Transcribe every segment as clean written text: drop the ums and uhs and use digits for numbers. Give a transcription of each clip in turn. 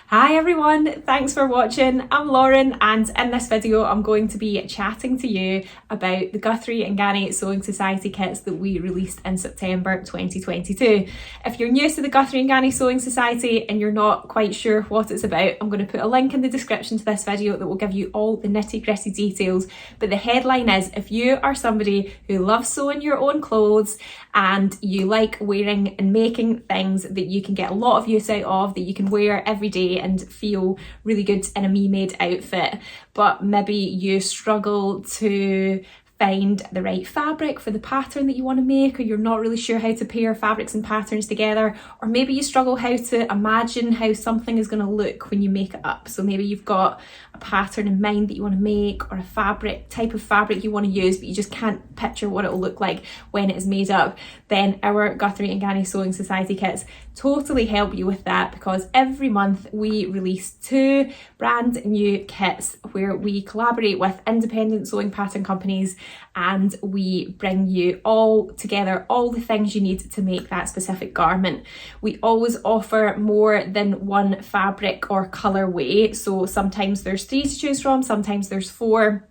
Hi everyone, thanks for watching. I'm Lauren and in this video I'm going to be chatting to you about the Guthrie and Ghani Sewing Society kits that we released in September 2022. If you're new to the Guthrie and Ghani Sewing Society and you're not quite sure what it's about, I'm going to put a link in the description to this video that will give you all the nitty-gritty details. But the headline is, if you are somebody who loves sewing your own clothes and you like wearing and making things that you can get a lot of use out of, that you can wear every day and feel really good in a me-made outfit, but maybe you struggle to find the right fabric for the pattern that you want to make, or you're not really sure how to pair fabrics and patterns together, or maybe you struggle how to imagine how something is going to look when you make it up. So maybe you've got a pattern in mind that you want to make, or a type of fabric you want to use, but you just can't picture what it'll look like when it is made up. Then our Guthrie and Ghani Sewing Society kits totally help you with that, because every month we release 2 brand new kits where we collaborate with independent sewing pattern companies and we bring you all together all the things you need to make that specific garment. We always offer more than one fabric or colourway, so sometimes there's 3 to choose from, sometimes there's 4.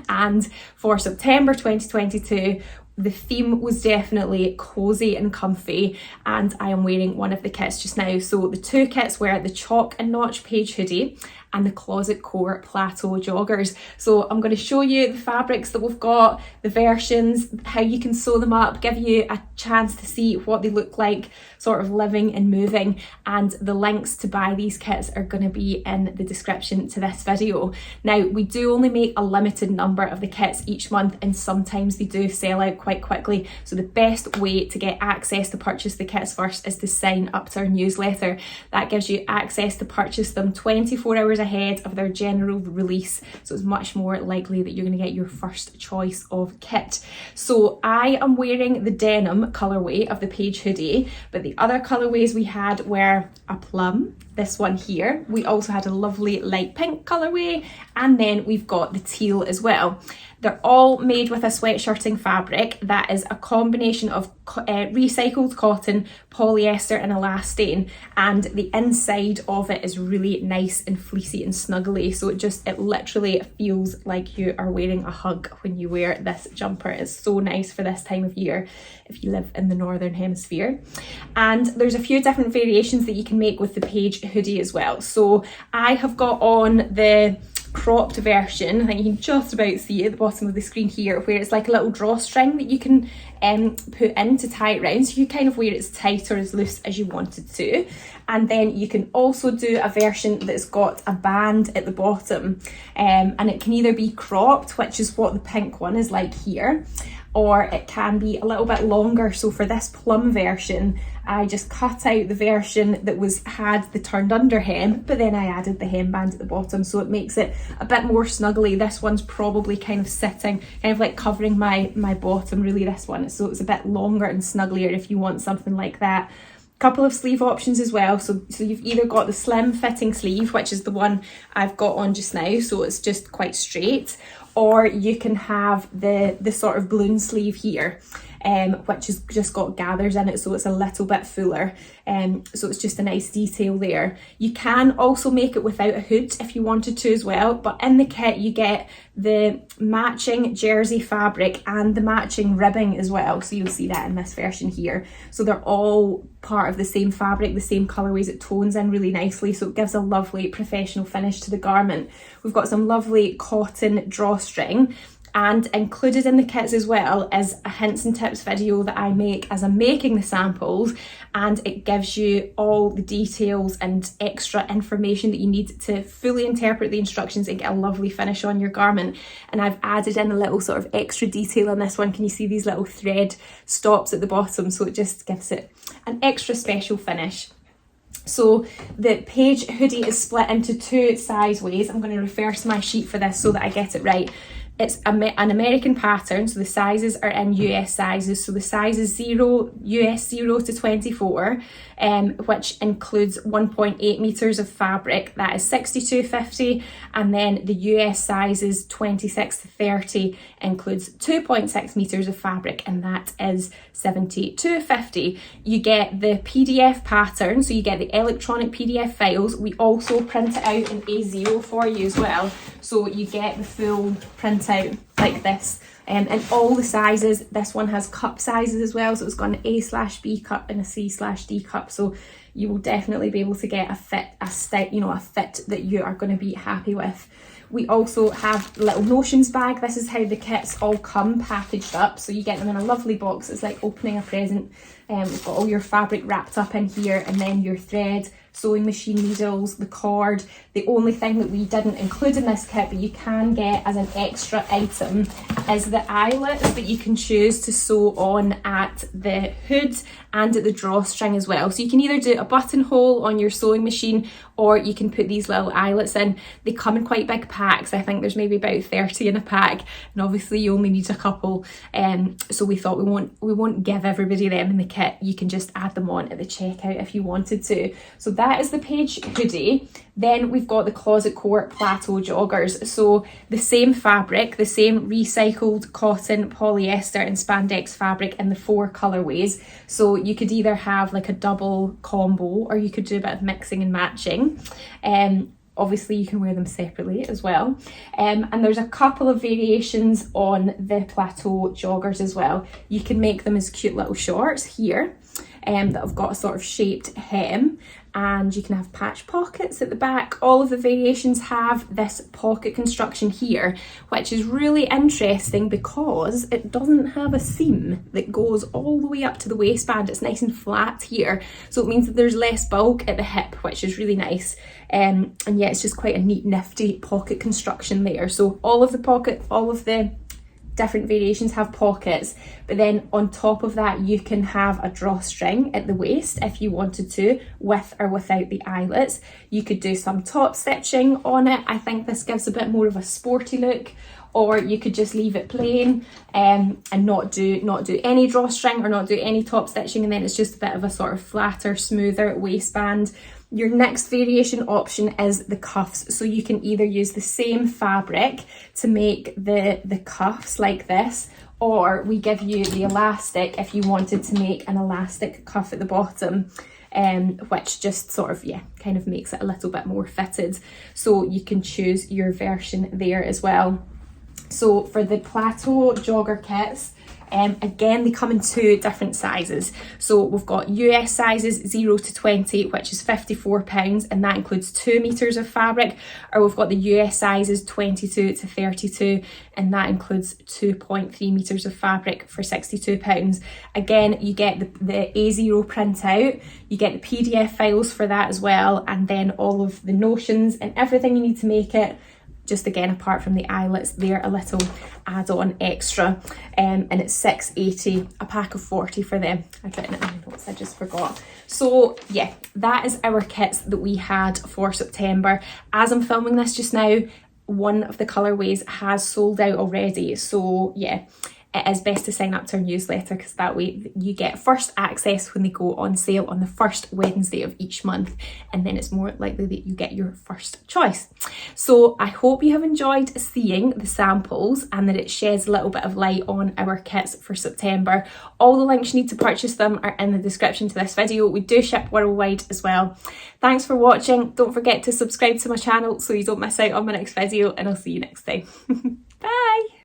And for September 2022, the theme was definitely cozy and comfy, and I am wearing one of the kits just now. So the 2 kits were the Chalk and Notch Page Hoodie and the Closet Core Plateau Joggers. So I'm going to show you the fabrics that we've got, the versions, how you can sew them up, give you a chance to see what they look like sort of living and moving, and the links to buy these kits are going to be in the description to this video. Now, we do only make a limited number of the kits each month, and sometimes they do sell out quite quickly, so the best way to get access to purchase the kits first is to sign up to our newsletter. That gives you access to purchase them 24 hours ahead of their general release, so it's much more likely that you're going to get your first choice of kit. So I am wearing the denim colourway of the Page Hoodie, but the other colourways we had were a plum, this one here. We also had a lovely light pink colourway, and then we've got the teal as well. They're all made with a sweatshirting fabric that is a combination of recycled cotton, polyester and elastane, and the inside of it is really nice and fleecy and snuggly, so it literally feels like you are wearing a hug when you wear this jumper. It's so nice for this time of year if you live in the northern hemisphere. And there's a few different variations that you can make with the Page Hoodie as well. So I have got on the cropped version. I think you can just about see it at the bottom of the screen here, where it's like a little drawstring that you can put in to tie it round, so you kind of wear it as tight or as loose as you wanted to. And then you can also do a version that's got a band at the bottom, and it can either be cropped, which is what the pink one is like here, or it can be a little bit longer. So for this plum version, I just cut out the version that had the turned under hem, but then I added the hemband at the bottom, so it makes it a bit more snuggly. This one's probably kind of sitting, kind of like covering my bottom, really, this one. So it's a bit longer and snugglier if you want something like that. Couple of sleeve options as well. So you've either got the slim fitting sleeve, which is the one I've got on just now, so it's just quite straight, or you can have the sort of balloon sleeve here, which has just got gathers in it, so it's a little bit fuller, so it's just a nice detail there. You can also make it without a hood if you wanted to as well, but in the kit you get the matching jersey fabric and the matching ribbing as well, so you'll see that in this version here. So they're all part of the same fabric, the same colourways. It tones in really nicely, so it gives a lovely professional finish to the garment. We've got some lovely cotton drawstring, and included in the kits as well is a hints and tips video that I make as I'm making the samples, and it gives you all the details and extra information that you need to fully interpret the instructions and get a lovely finish on your garment. And I've added in a little sort of extra detail on this one. Can you see these little thread stops at the bottom? So it just gives it an extra special finish. So the Page Hoodie is split into 2 size ways. I'm going to reverse my sheet for this so that I get it right. It's an American pattern, so the sizes are in US sizes. So the size is US 0 to 24. which includes 1.8 meters of fabric, that is £62.50, and then the US sizes 26 to 30 includes 2.6 meters of fabric, and that is £72.50. You get the PDF pattern, so you get the electronic PDF files. We also print it out in A0 for you as well, so you get the full printout like this. And all the sizes. This one has cup sizes as well, so it's got an A/B cup and a C/D cup, so you will definitely be able to get a fit, a fit that you are going to be happy with. We also have little notions bag. This is how the kits all come packaged up, so you get them in a lovely box. It's like opening a present. We've got all your fabric wrapped up in here, and then your thread, sewing machine needles, the cord. The only thing that we didn't include in this kit, but you can get as an extra item, is the eyelets that you can choose to sew on at the hood and at the drawstring as well. So you can either do a buttonhole on your sewing machine, or you can put these little eyelets in. They come in quite big packs. I think there's maybe about 30 in a pack, and obviously you only need a couple. So we thought we won't give everybody them in the kit. You can just add them on at the checkout if you wanted to. So that is the Page hoodie. Then we've got the Closet Core Plateau joggers. So the same fabric, the same recycled cotton, polyester and spandex fabric in the 4 colourways. So you could either have like a double combo, or you could do a bit of mixing and matching. Obviously you can wear them separately as well. And there's a couple of variations on the Plateau joggers as well. You can make them as cute little shorts here that have got a sort of shaped hem, and you can have patch pockets at the back. All of the variations have this pocket construction here, which is really interesting because it doesn't have a seam that goes all the way up to the waistband. It's nice and flat here, so it means that there's less bulk at the hip, which is really nice. And yeah, it's just quite a neat, nifty pocket construction there. So all of the different variations have pockets, but then on top of that you can have a drawstring at the waist if you wanted to, with or without the eyelets. You could do some top stitching on it. I think this gives a bit more of a sporty look, or you could just leave it plain and not do any drawstring or not do any top stitching, and then it's just a bit of a sort of flatter, smoother waistband. Your next variation option is the cuffs. So you can either use the same fabric to make the cuffs like this, or we give you the elastic if you wanted to make an elastic cuff at the bottom, which just sort of, kind of makes it a little bit more fitted. So you can choose your version there as well. So for the Plateau jogger kits, again, they come in 2 different sizes. So we've got US sizes 0 to 20, which is £54, and that includes 2 meters of fabric, or we've got the US sizes 22 to 32, and that includes 2.3 meters of fabric for £62. Again, you get the A0 printout, you get the PDF files for that as well, and then all of the notions and everything you need to make it. Just again, apart from the eyelets, they're a little add-on extra, and it's £6.80 a pack of 40 for them. I've written it in my notes, I just forgot. So yeah, that is our kits that we had for September. As I'm filming this just now, one of the colourways has sold out already, so yeah, it is best to sign up to our newsletter, because that way you get first access when they go on sale on the first Wednesday of each month, and then it's more likely that you get your first choice. So I hope you have enjoyed seeing the samples and that it sheds a little bit of light on our kits for September. All the links you need to purchase them are in the description to this video. We do ship worldwide as well. Thanks for watching. Don't forget to subscribe to my channel so you don't miss out on my next video, and I'll see you next time. Bye!